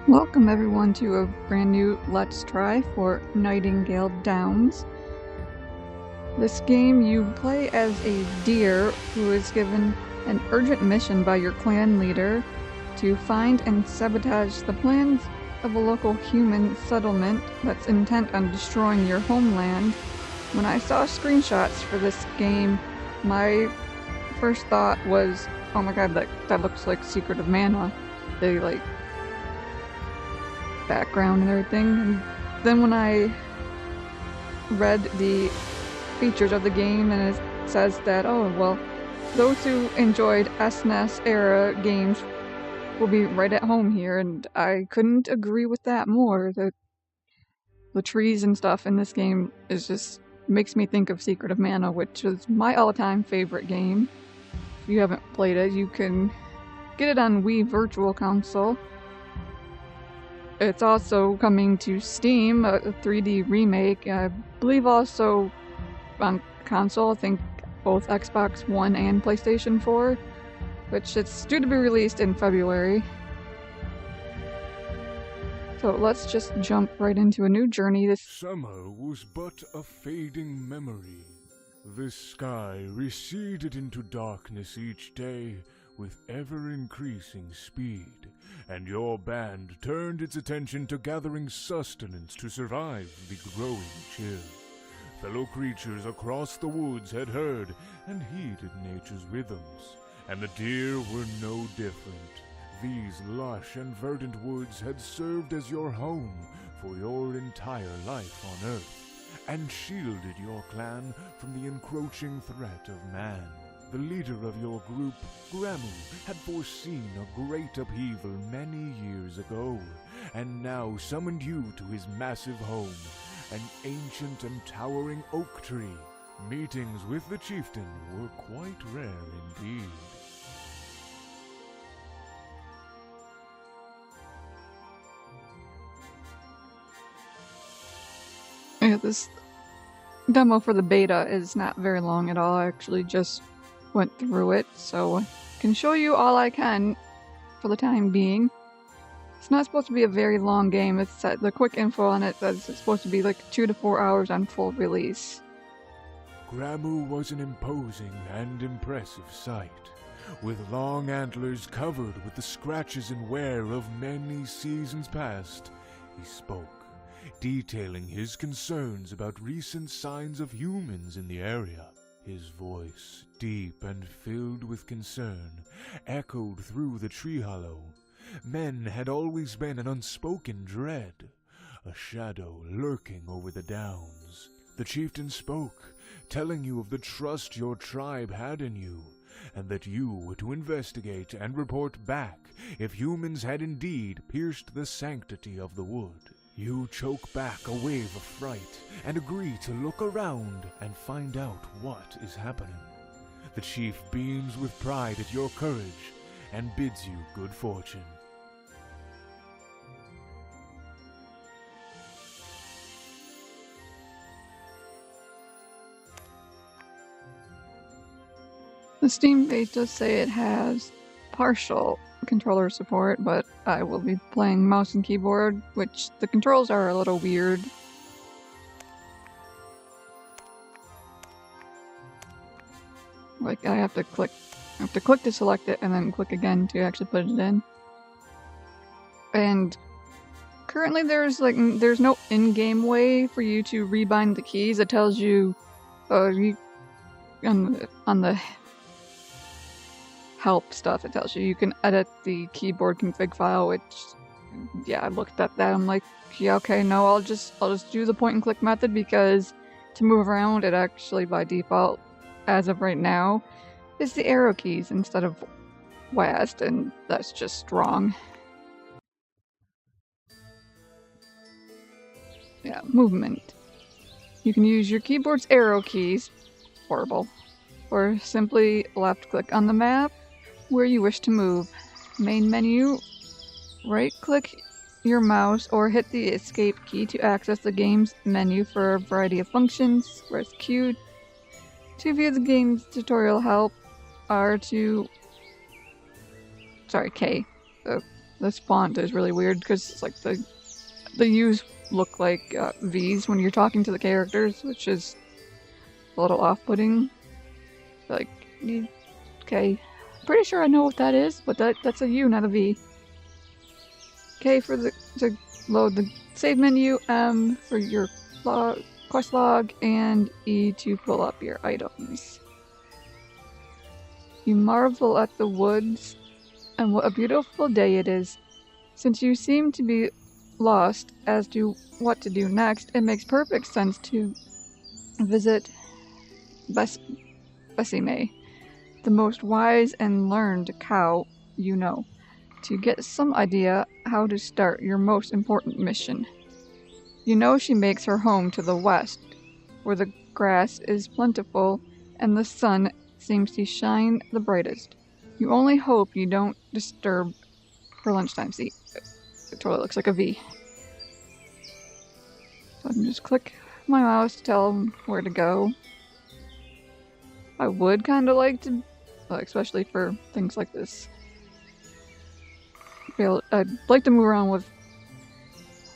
Welcome everyone to a brand new Let's Try for Nightingale Downs. This game you play as a deer who is given an urgent mission by your clan leader to find and sabotage the plans of a local human settlement that's intent on destroying your homeland. When I saw screenshots for this game, my first thought was, oh my god, that looks like Secret of Mana. They like background and everything. And then when I read the features of the game and it says that, oh well, those who enjoyed SNES-era games will be right at home here, and I couldn't agree with that more. The trees and stuff in this game is just makes me think of Secret of Mana, which is my all-time favorite game. If you haven't played it, you can get it on Wii Virtual Console. It's also coming to Steam, a 3D remake, I believe also on console, I think both Xbox One and PlayStation 4, which it's due to be released in February. So let's just jump right into a new journey. Summer was but a fading memory. The sky receded into darkness each day with ever-increasing speed, and your band turned its attention to gathering sustenance to survive the growing chill. Fellow creatures across the woods had heard and heeded nature's rhythms, and the deer were no different. These lush and verdant woods had served as your home for your entire life on Earth, and shielded your clan from the encroaching threat of man. The leader of your group, Gramu, had foreseen a great upheaval many years ago, and now summoned you to his massive home, an ancient and towering oak tree. Meetings with the chieftain were quite rare indeed. Yeah, this demo for the beta is not very long at all. I actually just went through it, so I can show you all I can for the time being. It's not supposed to be a very long game. It's the quick info on it says it's supposed to be like 2 to 4 hours on full release. Gramu was an imposing and impressive sight, with long antlers covered with the scratches and wear of many seasons past. He spoke, detailing his concerns about recent signs of humans in the area. His voice, deep and filled with concern, echoed through the tree hollow. Men had always been an unspoken dread, a shadow lurking over the downs. The chieftain spoke, telling you of the trust your tribe had in you, and that you were to investigate and report back if humans had indeed pierced the sanctity of the wood. You choke back a wave of fright and agree to look around and find out what is happening. The chief beams with pride at your courage and bids you good fortune. The Steam page does say it has partial controller support, but I will be playing mouse and keyboard, which the controls are a little weird. Like I have to click to select it and then click again to actually put it in. And currently there's no in-game way for you to rebind the keys. It tells you on the help stuff, it tells you can edit the keyboard config file, which, yeah, I looked at that, I'm like, yeah, okay, no, I'll just do the point and click method, because to move around, it actually by default, as of right now, is the arrow keys instead of WASD, and that's just wrong. Yeah, movement. You can use your keyboard's arrow keys, horrible, or simply left click on the map where you wish to move. Main menu, right click your mouse or hit the escape key to access the game's menu for a variety of functions. Press Q to view the game's tutorial help, K This font is really weird because it's like the U's look like V's when you're talking to the characters, which is a little off-putting. Like, okay, pretty sure I know what that is, but that's a U, not a V. K for to load the save menu, M for your quest log, and E to pull up your items. You marvel at the woods, and what a beautiful day it is. Since you seem to be lost as to what to do next, it makes perfect sense to visit Bessie May, the most wise and learned cow you know, to get some idea how to start your most important mission. You know she makes her home to the west, where the grass is plentiful and the sun seems to shine the brightest. You only hope you don't disturb her lunchtime. See, it totally looks like a V. So I can just click my mouse to tell them where to go. I would kind of like to, especially for things like this, I'd like to move around with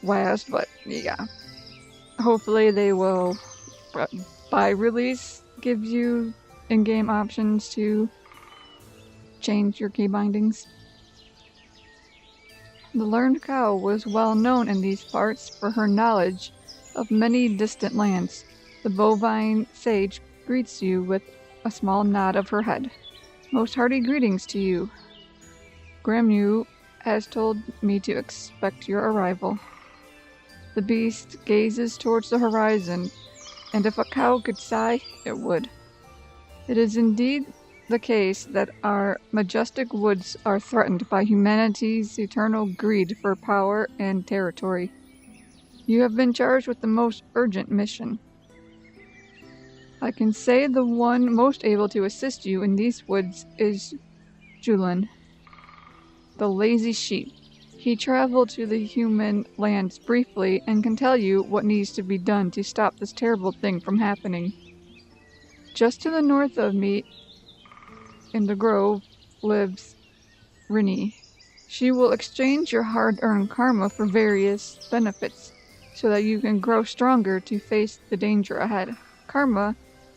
WASD, but yeah. Hopefully they will, by release, give you in-game options to change your key bindings. The learned cow was well known in these parts for her knowledge of many distant lands. The bovine sage greets you with a small nod of her head. Most hearty greetings to you. Gramu has told me to expect your arrival. The beast gazes towards the horizon, and if a cow could sigh, it would. It is indeed the case that our majestic woods are threatened by humanity's eternal greed for power and territory. You have been charged with the most urgent mission. I can say the one most able to assist you in these woods is Julian, the lazy sheep. He traveled to the human lands briefly and can tell you what needs to be done to stop this terrible thing from happening. Just to the north of me, in the grove, lives Rini. She will exchange your hard-earned karma for various benefits, so that you can grow stronger to face the danger ahead. Karma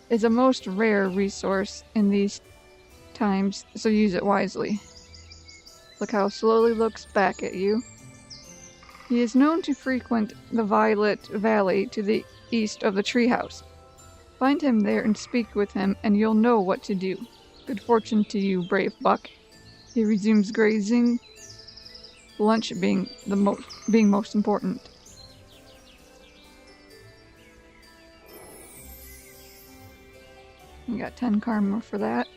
is a most rare resource in these times, so use it wisely. Look how slowly looks back at you. He is known to frequent the Violet Valley to the east of the treehouse. Find him there and speak with him, and you'll know what to do. Good fortune to you, brave buck. He resumes grazing, lunch being most important. We got 10 karma for that.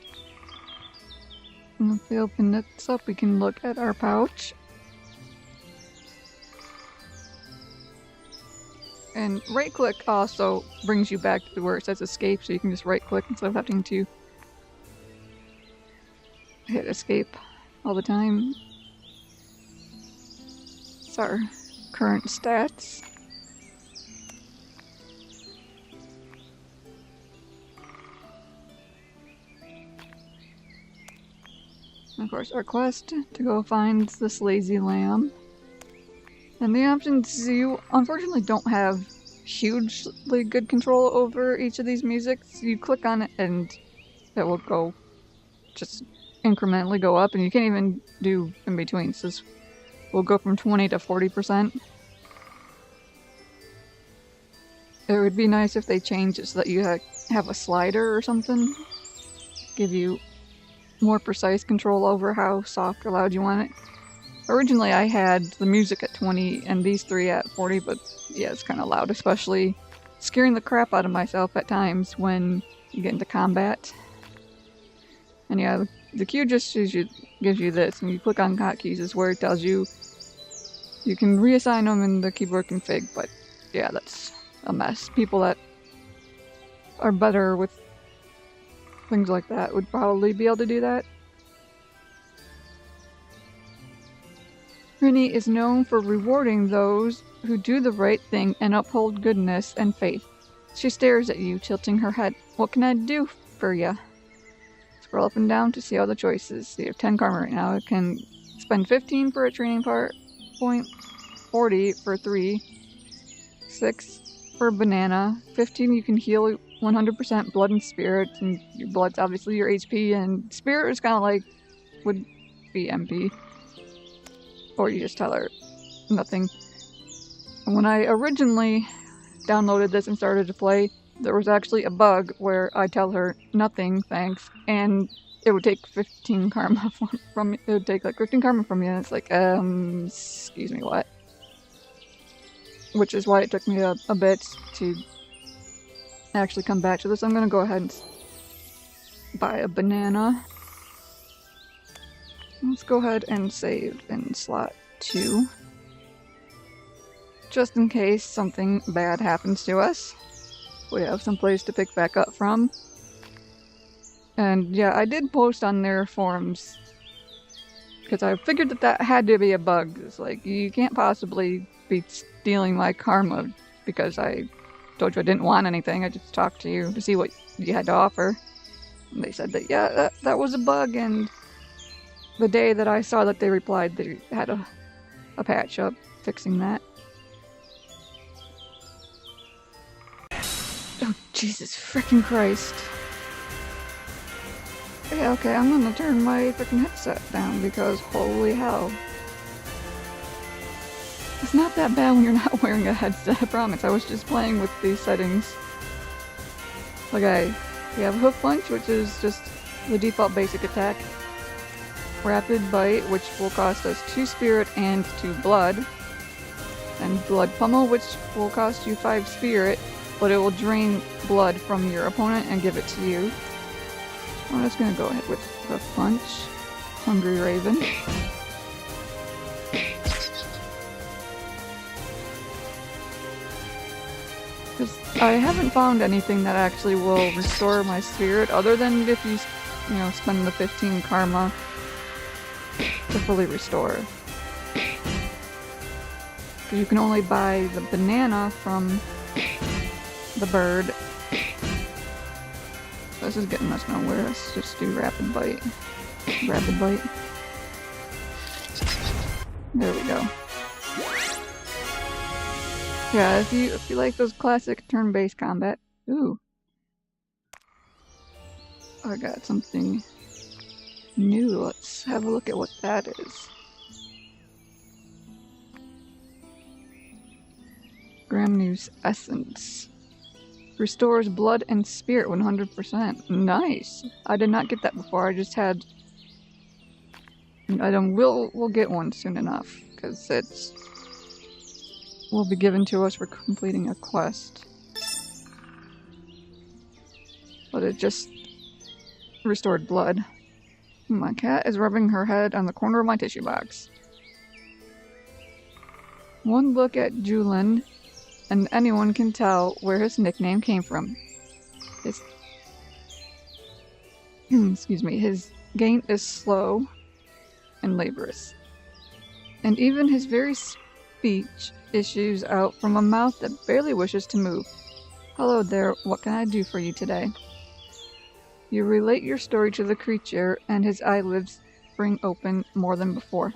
And if we open this up, we can look at our pouch. And right click also brings you back to where it says escape, so you can just right click instead of having to hit escape all the time. It's our current stats. And of course, our quest to go find this lazy lamb. And the options, you unfortunately don't have hugely good control over each of these musics. You click on it and it will go, just incrementally go up, and you can't even do in between. So this will go from 20 to 40%. It would be nice if they changed it so that you have a slider or something. Give you more precise control over how soft or loud you want it. Originally I had the music at 20 and these three at 40, but yeah, it's kind of loud, especially scaring the crap out of myself at times when you get into combat. And yeah, the queue just gives you this, and you click on hotkeys is where it tells you you can reassign them in the keyboard config, but yeah, that's a mess. People that are better with things like that would probably be able to do that. Rini is known for rewarding those who do the right thing and uphold goodness and faith. She stares at you, tilting her head. What can I do for ya? Scroll up and down to see all the choices. So you have 10 karma right now. It can spend 15 for a training point, 40 for 3, 6 for a banana, 15 you can heal 100% blood and spirit, and your blood's obviously your HP, and spirit is kind of like, would be MP. Or you just tell her nothing. And when I originally downloaded this and started to play, there was actually a bug where I tell her nothing, thanks, and it would take 15 karma from me. It would take like 15 karma from you, and it's like, excuse me, what? Which is why it took me a bit to actually come back to this. I'm gonna go ahead and buy a banana. Let's go ahead and save in slot 2. Just in case something bad happens to us. We have some place to pick back up from. And yeah, I did post on their forums, because I figured that had to be a bug. It's like, you can't possibly be stealing my karma because I told you I didn't want anything. I just talked to you to see what you had to offer. And they said that, yeah, that was a bug, and the day that I saw that they replied, they had a patch up fixing that. Oh, Jesus freaking Christ. Yeah, okay, I'm gonna turn my freaking headset down because holy hell. It's not that bad when you're not wearing a headset, I promise. I was just playing with these settings. Okay, we have Hoof Punch, which is just the default basic attack. Rapid Bite, which will cost us 2 spirit and 2 blood. And Blood Pummel, which will cost you 5 spirit, but it will drain blood from your opponent and give it to you. I'm just gonna go ahead with Hoof Punch. Hungry Raven. Because I haven't found anything that actually will restore my spirit, other than if you spend the 15 karma to fully restore. Because you can only buy the banana from the bird. This is getting us nowhere. Let's just do Rapid Bite. Rapid Bite. There we go. Yeah, if you like those classic turn-based combat. Ooh. I got something new. Let's have a look at what that is. Gramnews Essence. Restores blood and spirit 100%. Nice! I did not get that before, I just had an item. We'll get one soon enough, because it's will be given to us for completing a quest. But it just restored blood. My cat is rubbing her head on the corner of my tissue box. One look at Julian, and anyone can tell where his nickname came from. His excuse me, his gait is slow and laborious. And even his very speech issues out from a mouth that barely wishes to move. Hello there, what can I do for you today? You relate your story to the creature, and his eyelids spring open more than before.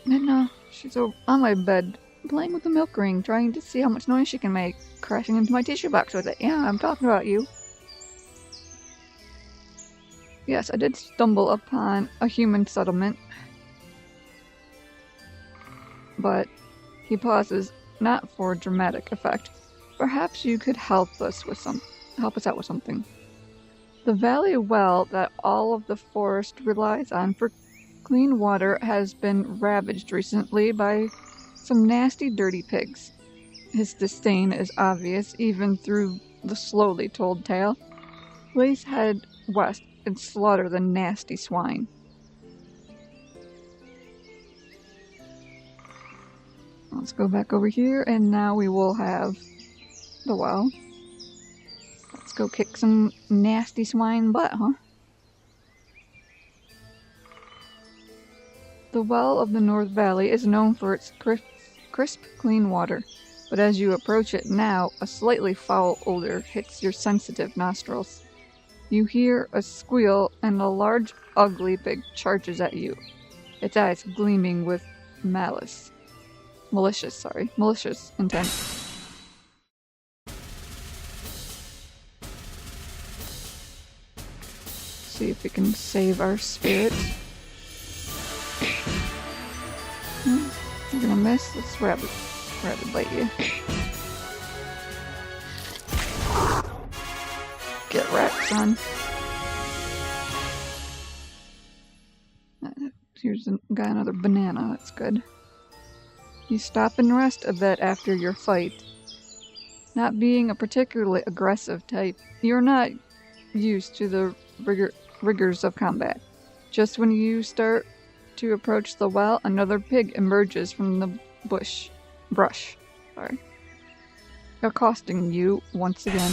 And she's on my bed, playing with the milk ring, trying to see how much noise she can make, crashing into my tissue box with it. Yeah, I'm talking about you. Yes, I did stumble upon a human settlement. But he pauses, not for dramatic effect. Perhaps you could help us out with something. The valley well that all of the forest relies on for clean water has been ravaged recently by some nasty, dirty pigs. His disdain is obvious even through the slowly told tale. Please head west and slaughter the nasty swine. Let's go back over here, and now we will have the well. Let's go kick some nasty swine butt, huh? The well of the North Valley is known for its crisp, clean water, but as you approach it now, a slightly foul odor hits your sensitive nostrils. You hear a squeal, and a large ugly pig charges at you, its eyes gleaming with malicious intent. See if we can save our spirit. You're gonna miss? Let's rabbit bite you. Get wrecked, son. Here's got another banana, that's good. You stop and rest a bit after your fight. Not being a particularly aggressive type, you're not used to the rigors of combat. Just when you start to approach the well, another pig emerges from the brush, accosting you once again.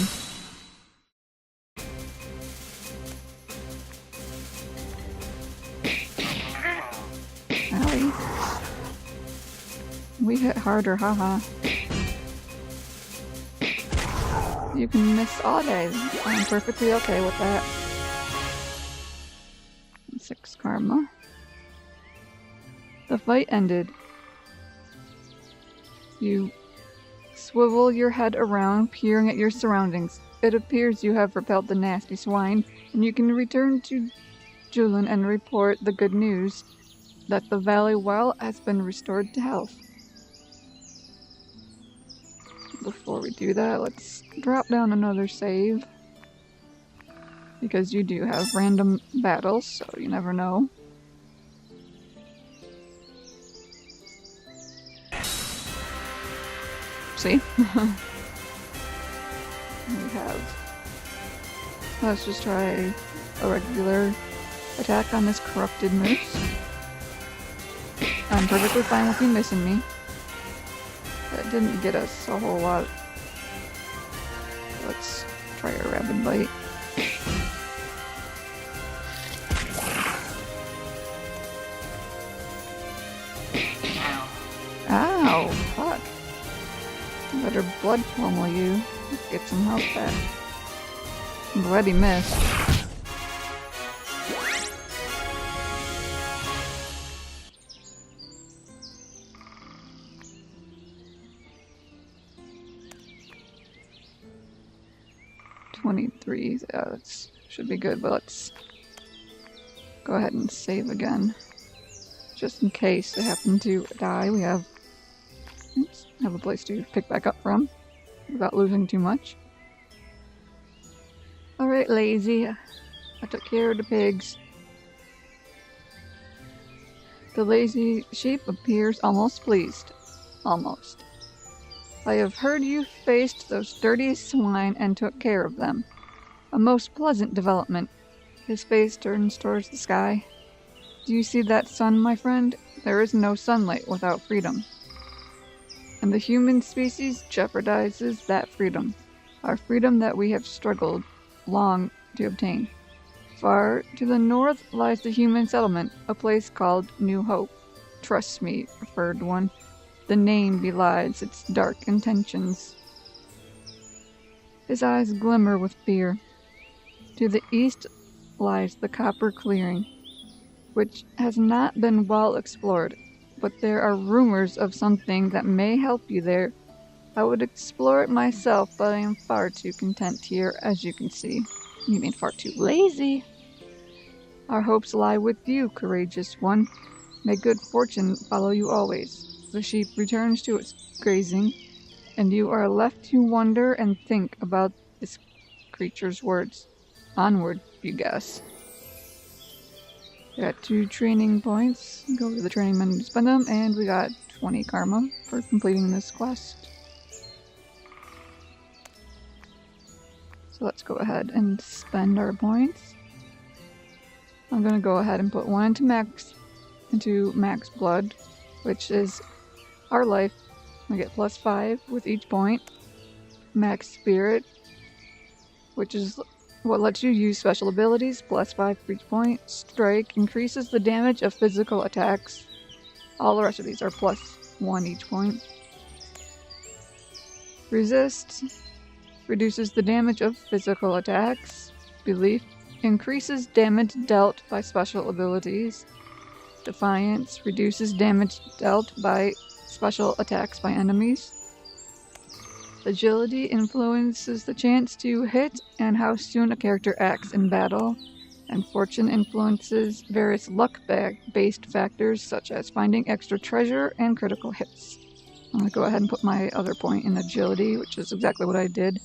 Allie. We hit harder, haha. You can miss all day. I'm perfectly okay with that. 6 karma. The fight ended. You swivel your head around, peering at your surroundings. It appears you have repelled the nasty swine, and you can return to Julin and report the good news that the valley well has been restored to health. Before we do that, let's drop down another save. Because you do have random battles, so you never know. See? We have... Let's just try a regular attack on this corrupted moose. I'm perfectly fine with you missing me. That didn't get us a whole lot. Let's try a rapid bite. Ow! Fuck. I better blood pummel you. Get some health back. I'm glad he missed. That should be good, but let's go ahead and save again. Just in case I happen to die, we have a place to pick back up from without losing too much. Alright, lazy. I took care of the pigs. The lazy sheep appears almost pleased. Almost. I have heard you faced those dirty swine and took care of them. A most pleasant development. His face turns towards the sky. Do you see that sun, my friend? There is no sunlight without freedom. And the human species jeopardizes that freedom. Our freedom that we have struggled long to obtain. Far to the north lies the human settlement, a place called New Hope. Trust me, referred one. The name belies its dark intentions. His eyes glimmer with fear. To the east lies the copper clearing, which has not been well explored, but there are rumors of something that may help you there. I would explore it myself, but I am far too content here, as you can see. You mean far too lazy? Our hopes lie with you, courageous one. May good fortune follow you always. The sheep returns to its grazing, and you are left to wonder and think about this creature's words. Onward, you guess. We got 2 training points. Go to the training menu to spend them, and we got 20 karma for completing this quest. So let's go ahead and spend our points. I'm gonna go ahead and put 1 into max blood, which is our life. We get +5 with each point. Max spirit, which is what lets you use special abilities, +5 for each point. Strike increases the damage of physical attacks. All the rest of these are +1 each point. Resist reduces the damage of physical attacks. Belief increases damage dealt by special abilities. Defiance reduces damage dealt by special attacks by enemies. Agility influences the chance to hit and how soon a character acts in battle. And Fortune influences various luck-based factors such as finding extra treasure and critical hits. I'm going to go ahead and put my other point in Agility, which is exactly what I did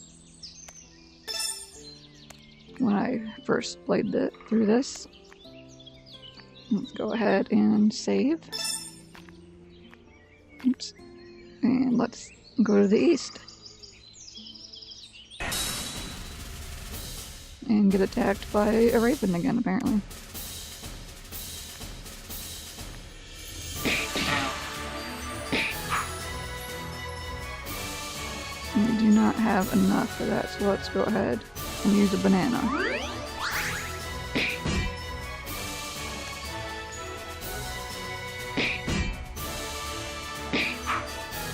when I first played through this. Let's go ahead and save. Oops. And let's go to the east. And get attacked by a raven again, apparently. We do not have enough for that, so let's go ahead and use a banana.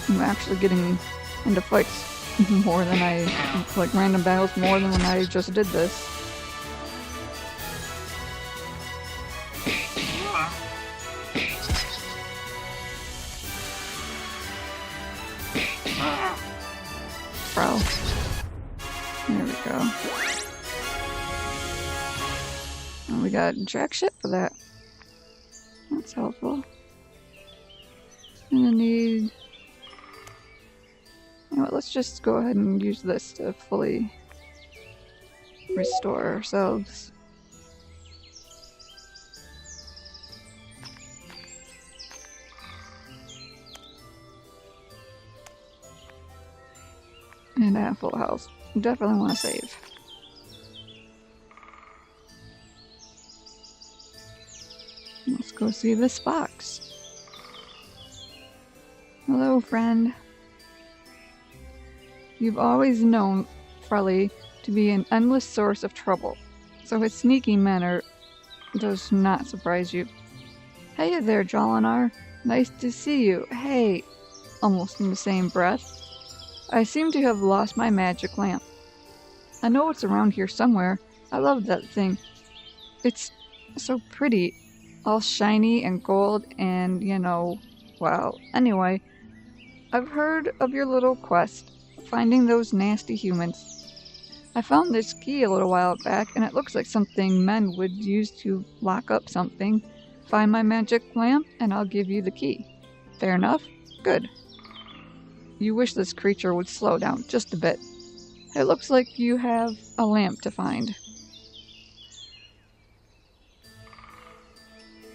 I'm actually getting into fights more than like random battles more than when I just did this. Bro. There we go. And we got jack shit for that. That's helpful. And I need... You know what, let's just go ahead and use this to fully restore ourselves. And I have full health. Definitely want to save. Let's go see this fox. Hello, friend. You've always known Frelly to be an endless source of trouble, so his sneaky manner does not surprise you. Hey there, Jolinar. Nice to see you. Hey, almost in the same breath. I seem to have lost my magic lamp. I know it's around here somewhere. I love that thing. It's so pretty, all shiny and gold and, you know, wow. Anyway, I've heard of your little quest. Finding those nasty humans. I found this key a little while back, and it looks like something men would use to lock up something. Find my magic lamp, and I'll give you the key. Fair enough? Good. You wish this creature would slow down just a bit. It looks like you have a lamp to find.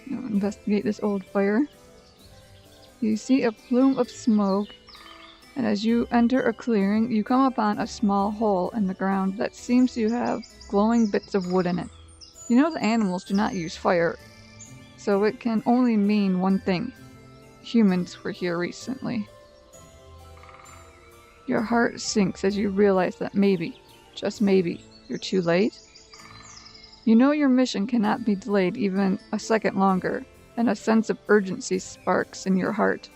Now investigate this old fire. You see a plume of smoke, and as you enter a clearing, you come upon a small hole in the ground that seems to have glowing bits of wood in it. You know the animals do not use fire, so it can only mean one thing. Humans were here recently. Your heart sinks as you realize that maybe, just maybe, you're too late. You know your mission cannot be delayed even a second longer, and a sense of urgency sparks in your heart.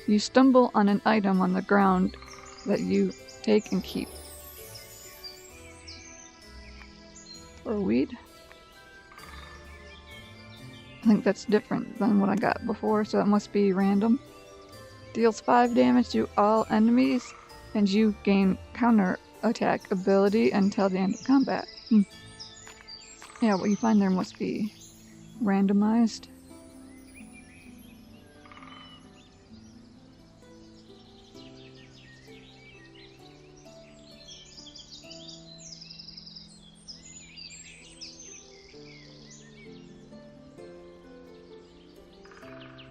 You stumble on an item on the ground that you take and keep. Or weed? I think that's different than what I got before, so that must be random. Deals 5 damage to all enemies, and you gain counter attack ability until the end of combat. Yeah, what you find there must be randomized.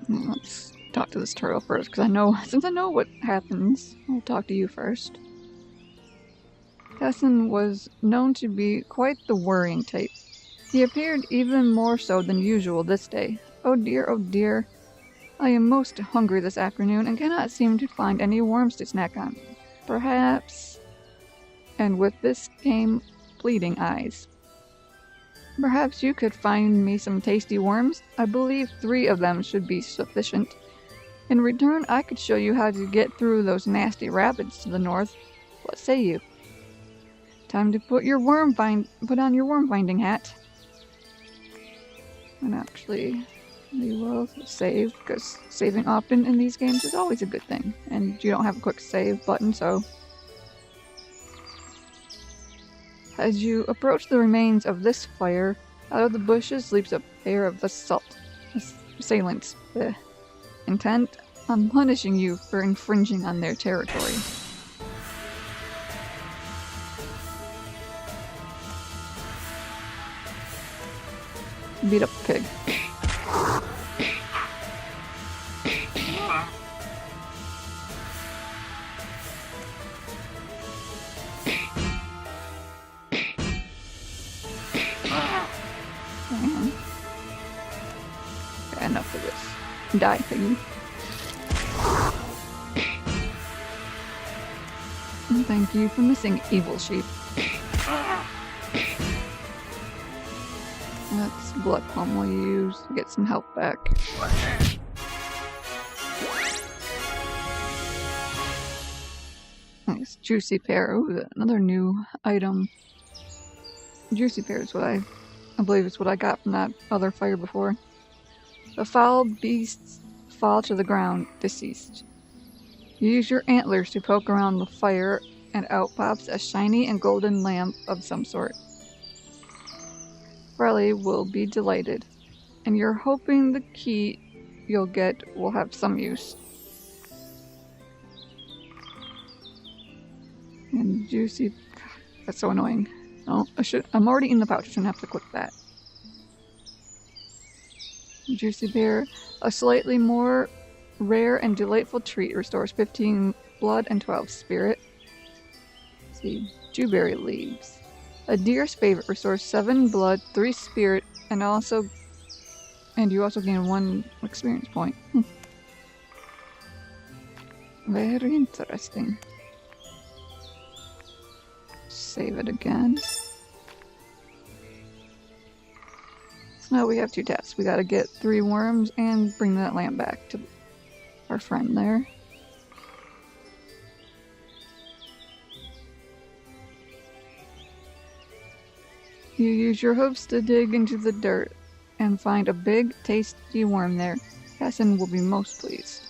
Let's talk to this turtle first, because since I know what happens, I'll talk to you first. Tessin was known to be quite the worrying type. He appeared even more so than usual this day. Oh dear, I am most hungry this afternoon and cannot seem to find any worms to snack on. Perhaps... And with this came pleading eyes. Perhaps you could find me some tasty worms? I believe 3 of them should be sufficient. In return, I could show you how to get through those nasty rapids to the north. What say you? Time to put on your worm finding hat. And actually, we will save, because saving often in these games is always a good thing. And you don't have a quick save button, so... As you approach the remains of this fire, out of the bushes leaps a pair of assailants, intent on punishing you for infringing on their territory. Beat up the pig. Okay, enough of this. Die, piggy. And thank you for missing, evil sheep. That's blood palm we'll use to get some health back. Nice. Juicy pear. Ooh, another new item. Juicy pear is what I believe is what I got from that other fire before. The foul beasts fall to the ground, deceased. You use your antlers to poke around the fire, and out pops a shiny and golden lamp of some sort. Frelly will be delighted, and you're hoping the key you'll get will have some use. And juicy... God, that's so annoying. Oh, I'm already in the pouch, I shouldn't have to click that. Juicy bear, a slightly more rare and delightful treat, restores 15 blood and 12 spirit. Let's see, dewberry leaves. A deer's favorite, restores 7 blood, 3 spirit, and you also gain 1 experience point. Very interesting. Save it again. So now we have 2 tasks. We gotta get 3 worms and bring that lamp back to our friend there. You use your hooves to dig into the dirt and find a big, tasty worm there. Casson will be most pleased.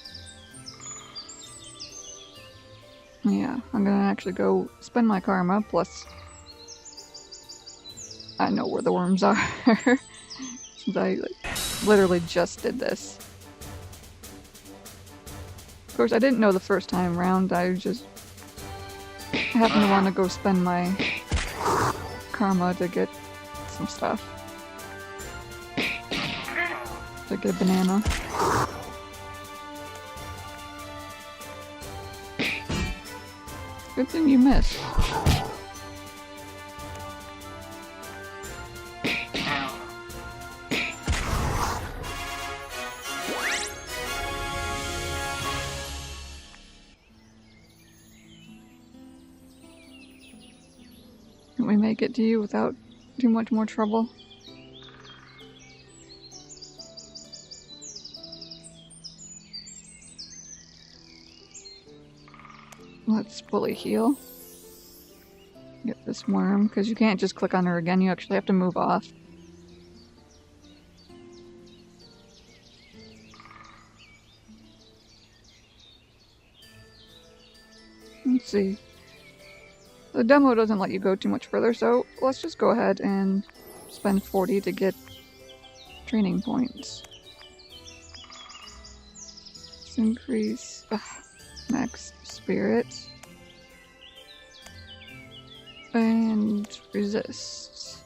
Yeah, I'm gonna actually go spend my karma, plus I know where the worms are. Since I literally just did this. Of course, I didn't know the first time around. I just happened to want to go spend my karma to get some stuff. To get a banana. Good thing you missed. Can we make it to you without too much more trouble? Let's fully heal. Get this worm, because you can't just click on her again, you actually have to move off. Let's see. The demo doesn't let you go too much further, so let's just go ahead and spend 40 to get training points. Let's increase max spirit. And resist.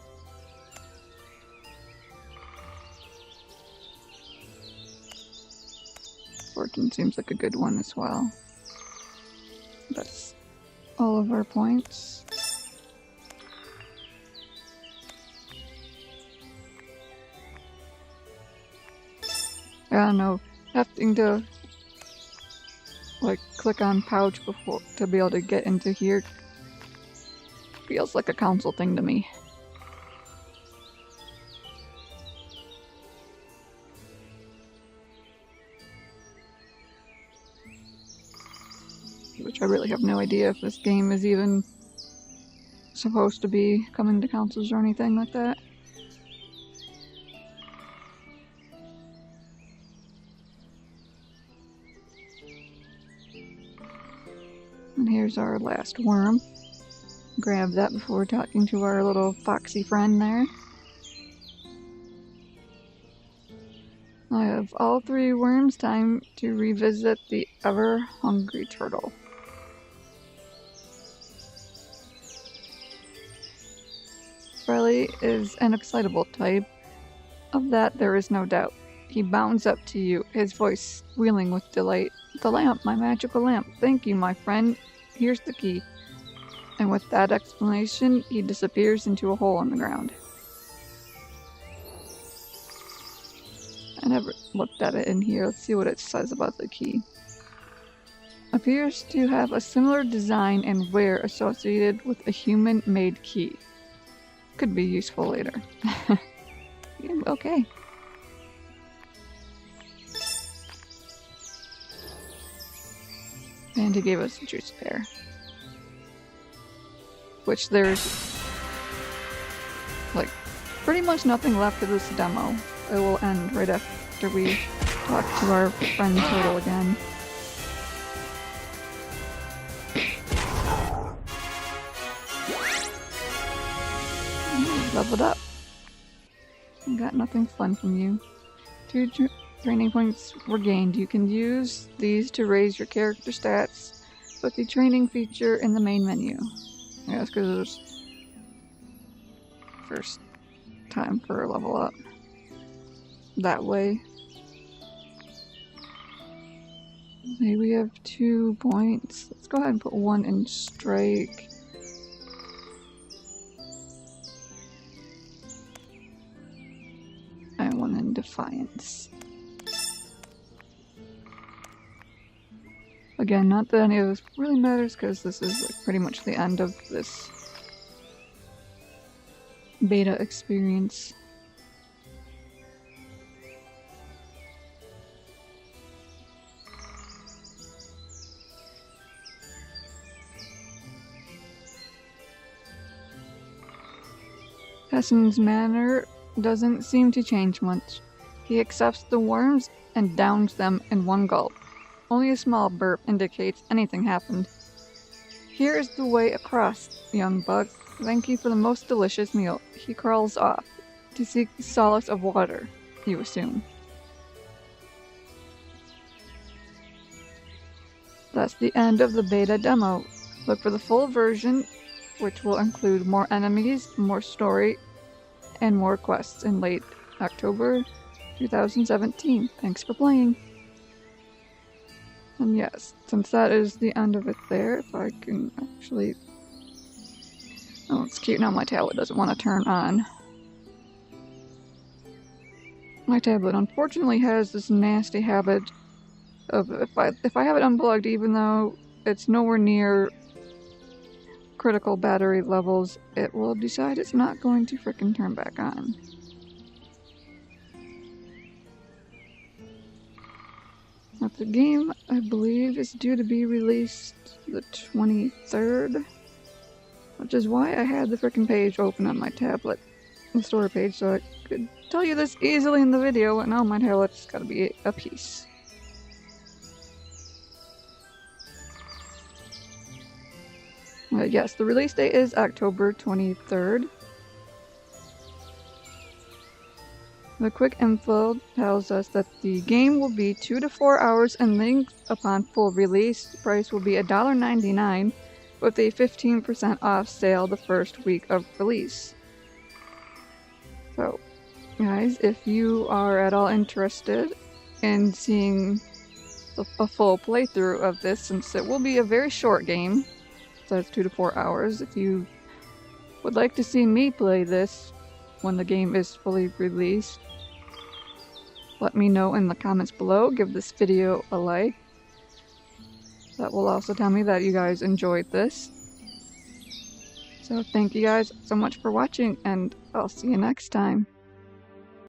Fortune seems like a good one as well. That's all of our points. I don't know, having to like click on pouch before to be able to get into here feels like a console thing to me. Which I really have no idea if this game is even supposed to be coming to consoles or anything like that. And here's our last worm. Grab that before talking to our little foxy friend there. I have all 3 worms. Time to revisit the ever-hungry turtle. Riley is an excitable type. Of that there is no doubt. He bounds up to you, his voice squealing with delight. The lamp, my magical lamp. Thank you, my friend. Here's the key. And with that explanation, he disappears into a hole in the ground. I never looked at it in here. Let's see what it says about the key. Appears to have a similar design and wear associated with a human-made key. Could be useful later. Yeah, okay. And he gave us a juice pear. Which there's like pretty much nothing left of this demo. It will end right after we talk to our friend Turtle again. Leveled up. Got nothing fun from you. 2 training points were gained. You can use these to raise your character stats with the training feature in the main menu. I guess because it was first time for a level up. That way. Okay, we have 2 points. Let's go ahead and put 1 in strike. And 1 in defiance. Again, not that any of this really matters because this is like pretty much the end of this beta experience. Hessen's manner doesn't seem to change much. He accepts the worms and downs them in 1 gulp. Only a small burp indicates anything happened. Here is the way across, young bug. Thank you for the most delicious meal. He crawls off to seek the solace of water, you assume. That's the end of the beta demo. Look for the full version, which will include more enemies, more story, and more quests in late October 2017. Thanks for playing. And yes, since that is the end of it there, if I can actually... Oh, it's cute now my tablet doesn't want to turn on. My tablet unfortunately has this nasty habit of if I have it unplugged, even though it's nowhere near critical battery levels, it will decide it's not going to frickin' turn back on. Now, the game, I believe, is due to be released the 23rd, which is why I had the frickin' page open on my tablet, the story page, so I could tell you this easily in the video, and now my tablet's gotta be a piece. Yes, the release date is October 23rd. The quick info tells us that the game will be 2 to 4 hours in length upon full release. The price will be $1.99 with a 15% off sale the first week of release. So, guys, if you are at all interested in seeing a full playthrough of this, since it will be a very short game, so it's 2 to 4 hours, if you would like to see me play this when the game is fully released, let me know in the comments below. Give this video a like. That will also tell me that you guys enjoyed this. So thank you guys so much for watching, and I'll see you next time.